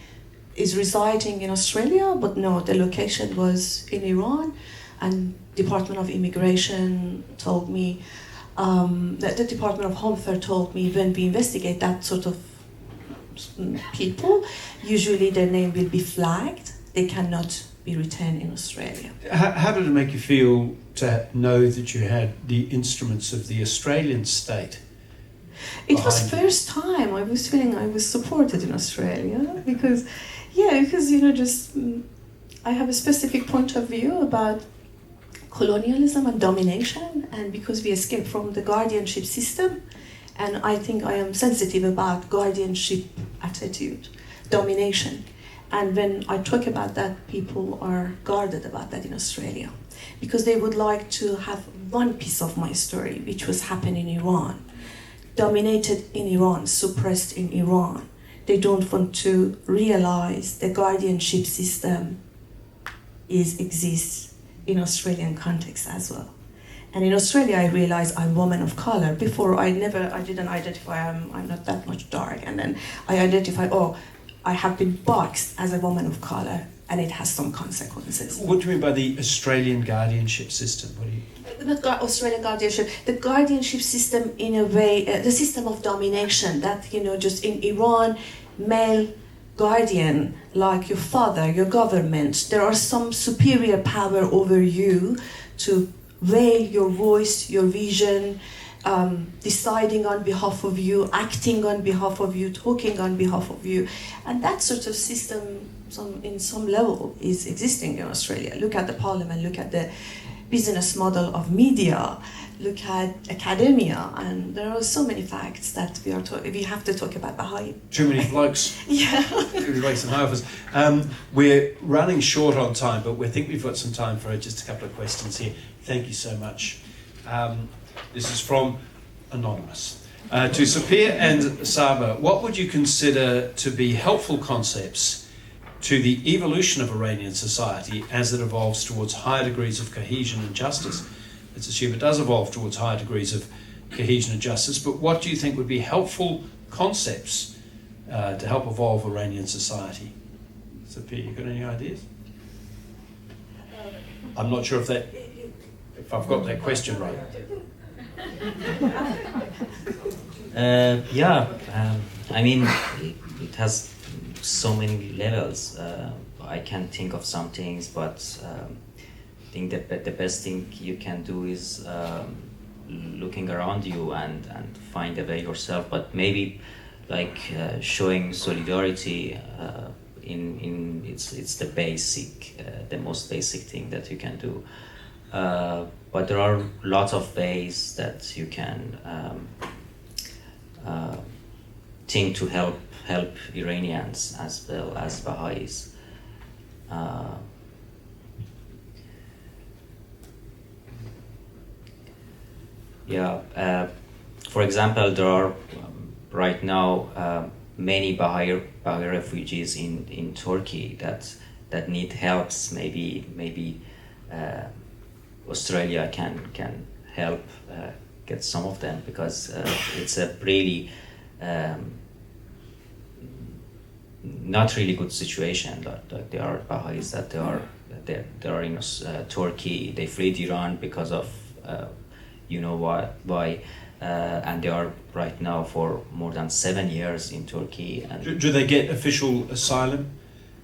is residing in Australia, but no, the location was in Iran, and Department of Immigration told me, that the Department of Home Affairs told me when we investigate that sort of people, usually their name will be flagged. They cannot be retained in Australia. How did it make you feel to know that you had the instruments of the Australian state? It was first time I was feeling I was supported in Australia because I have a specific point of view about colonialism and domination, and because we escaped from the guardianship system, and I think I am sensitive about guardianship attitude, domination. And when I talk about that, people are guarded about that in Australia because they would like to have one piece of my story, which was happening in Iran. Dominated in Iran, suppressed in Iran. They don't want to realize the guardianship system exists in Australian context as well. And in Australia, I realized I'm a woman of color. Before, I didn't identify, I'm not that much dark. And then I identified, I have been boxed as a woman of color, and it has some consequences. What do you mean by the Australian guardianship system? Not Australian guardianship, the guardianship system in a way, the system of domination that, just in Iran, male guardian, like your father, your government, there are some superior power over you to weigh your voice, your vision, deciding on behalf of you, acting on behalf of you, talking on behalf of you. And that sort of system, in some level, is existing in Australia. Look at the parliament, look at the business model of media, look at academia, and there are so many facts that we have to talk about Baha'i. Too many blokes. Yeah. Too many blokes and halfers. We're running short on time, but we think we've got some time for just a couple of questions here. Thank you so much. This is from Anonymous. To Sepehr and Saba, what would you consider to be helpful concepts to the evolution of Iranian society as it evolves towards higher degrees of cohesion and justice? Let's assume it does evolve towards higher degrees of cohesion and justice, but what do you think would be helpful concepts to help evolve Iranian society? Sepehr, you got any ideas? I'm not sure if I've got that question right. It has so many levels. I can think of some things, but I think that the best thing you can do is looking around you and find a way yourself. But maybe showing solidarity it's the basic, the most basic thing that you can do. But there are lots of ways that you can think to help Iranians as well as Baha'is. For example, there are right now many Baha'i refugees in Turkey that need helps. Maybe Australia can help get some of them, because it's a really not really good situation. Like there are Baha'is that they are in Turkey. They fled Iran because of you know why, and they are right now for more than 7 years in Turkey. And Do they get official asylum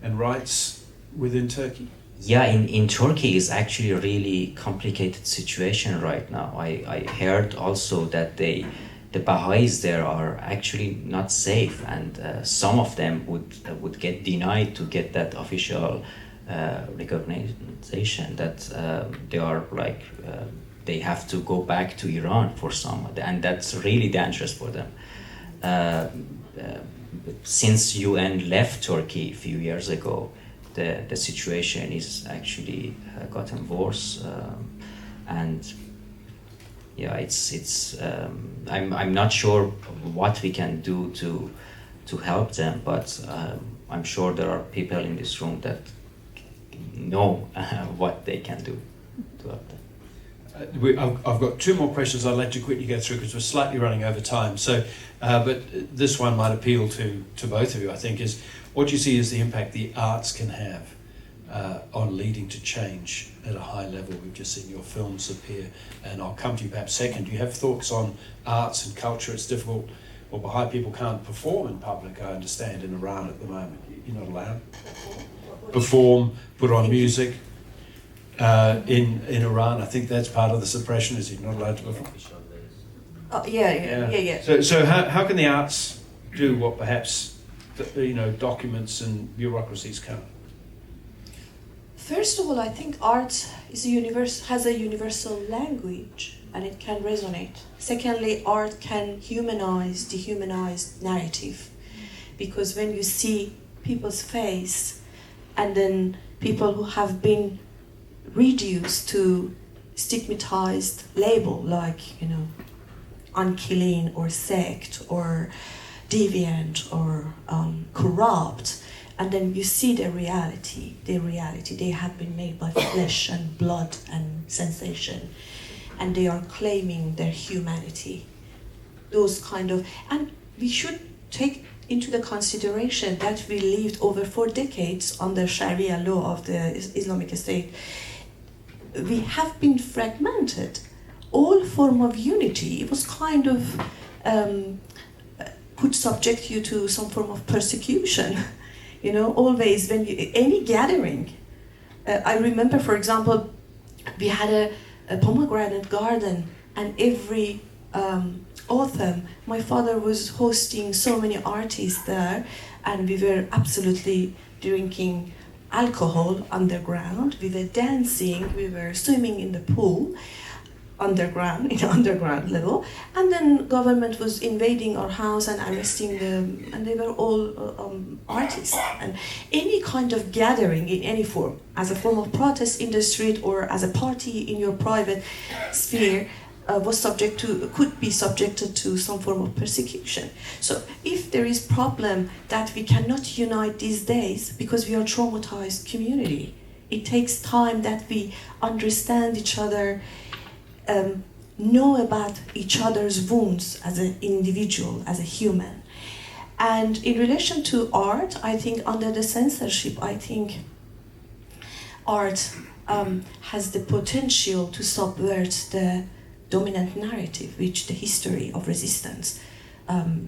and rights within Turkey? yeah, in Turkey is actually a really complicated situation right now. I heard also that the Baha'is there are actually not safe, and some of them would get denied to get that official recognition that they are like they have to go back to Iran for some, and that's really dangerous for them. Since UN left Turkey a few years ago, the situation is actually gotten worse, and yeah, it's I'm not sure what we can do to help them, but I'm sure there are people in this room that know what they can do to help them. I've got 2 more questions I'll let you quickly go through because we're slightly running over time. So, but this one might appeal to both of you, I think, is what do you see as the impact the arts can have on leading to change at a high level? We've just seen your films appear, and I'll come to you perhaps second. Do you have thoughts on arts and culture? It's difficult, well, Baha'i people can't perform in public, I understand, in Iran at the moment. You're not allowed to perform, put on music. In Iran, I think that's part of the suppression, is you're not allowed to perform. Yeah. So how can the arts do what perhaps documents and bureaucracies can't? First of all, I think art has a universal language and it can resonate. Secondly, art can dehumanize narrative, because when you see people's face and then people who have been reduced to stigmatized label like unclean or sect or deviant or corrupt, and then you see their reality. They have been made by flesh and blood and sensation, and they are claiming their humanity. And we should take into the consideration that we lived over 4 decades under Sharia law of the Islamic State. We have been fragmented. All form of unity, it was kind of could subject you to some form of persecution. Always when any gathering. I remember, for example, we had a pomegranate garden, and every autumn my father was hosting so many artists there, and we were absolutely drinking alcohol underground, we were dancing, we were swimming in the pool underground, in underground level, and then government was invading our house and arresting them, and they were all artists. And any kind of gathering in any form, as a form of protest in the street or as a party in your private sphere, could be subjected to some form of persecution. So if there is problem that we cannot unite these days because we are traumatized community, it takes time that we understand each other, know about each other's wounds as an individual, as a human. And in relation to art, I think under the censorship, I think art has the potential to subvert the dominant narrative, which the history of resistance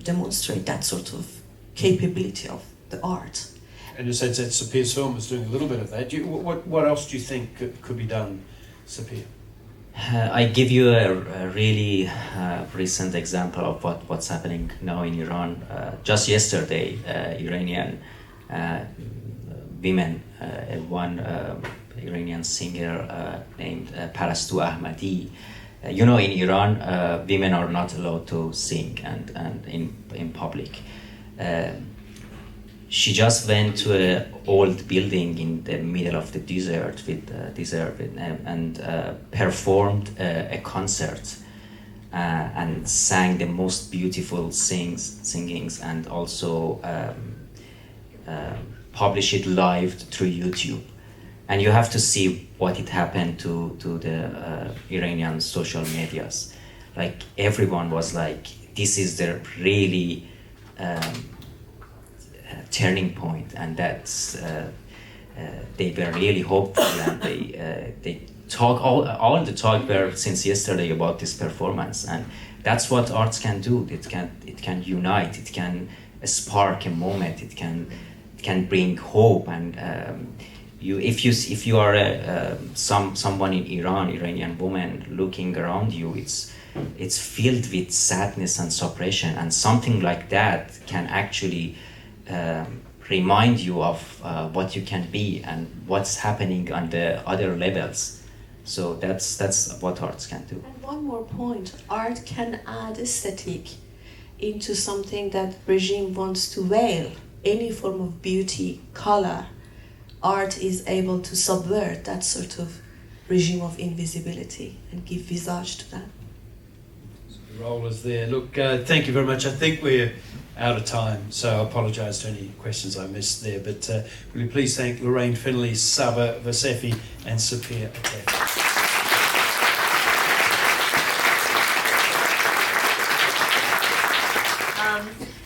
demonstrate that sort of capability of the art. And you said that Sepehr's film is doing a little bit of that. What else do you think could be done, Sepehr? I give you a really recent example of what's happening now in Iran. Just yesterday, Iranian women, one Iranian singer named Parastu Ahmadi. In Iran, women are not allowed to sing and in public. She just went to an old building in the middle of the desert and performed a concert and sang the most beautiful singings, and also published it live through YouTube. And you have to see what it happened to the Iranian social medias. Like, everyone was like, this is the really turning point, and that's they were really hopeful, and they talk all the talk were since yesterday about this performance, and that's what arts can do. It can unite, it can spark a moment, it can bring hope, and if you are someone in Iran, Iranian woman looking around you, it's filled with sadness and suppression, and something like that can actually remind you of what you can be and what's happening on the other levels. So that's what arts can do. And one more point, art can add aesthetic into something that regime wants to veil. Any form of beauty, color, art is able to subvert that sort of regime of invisibility and give visage to that. The role is there. Look, thank you very much. I think we're out of time, so I apologise to any questions I missed there, but will you please thank Lorraine Finlay, Saba Vasefi and Sepehr Atefi.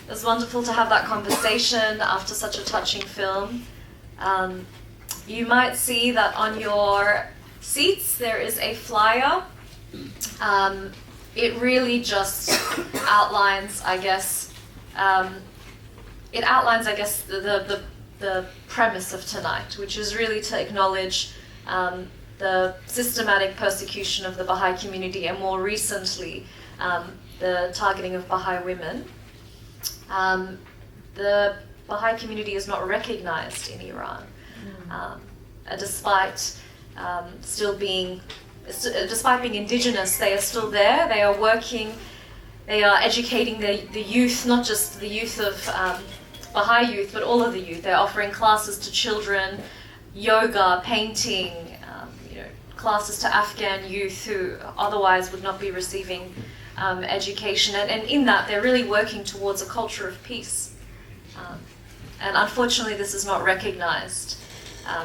It was wonderful to have that conversation after such a touching film. You might see that on your seats there is a flyer. It really just outlines, I guess, the premise of tonight, which is really to acknowledge the systematic persecution of the Baha'i community, and more recently the targeting of Baha'i women. The Baha'i community is not recognized in Iran, despite being indigenous. They are still there. They are working. They are educating the youth, not just the youth of Baha'i youth, but all of the youth. They're offering classes to children, yoga, painting, classes to Afghan youth who otherwise would not be receiving education. And in that, they're really working towards a culture of peace. And unfortunately, this is not recognized.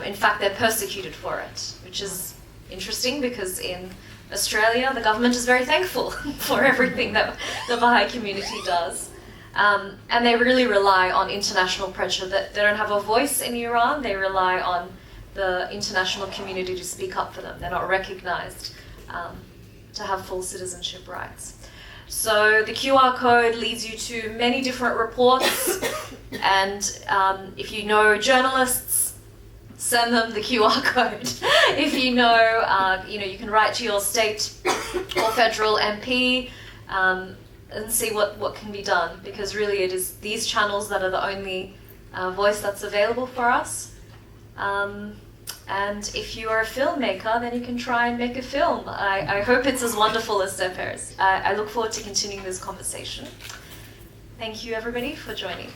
In fact, they're persecuted for it, which is interesting because in Australia, the government is very thankful for everything that the Baha'i community does. And they really rely on international pressure. That they don't have a voice in Iran. They rely on the international community to speak up for them. They're not recognized to have full citizenship rights. So the QR code leads you to many different reports, and if you know journalists, send them the QR code. If you know, you can write to your state or federal MP and see what can be done, because really it is these channels that are the only voice that's available for us. And if you are a filmmaker, then you can try and make a film. I hope it's as wonderful as Sepehr's. I look forward to continuing this conversation. Thank you, everybody, for joining.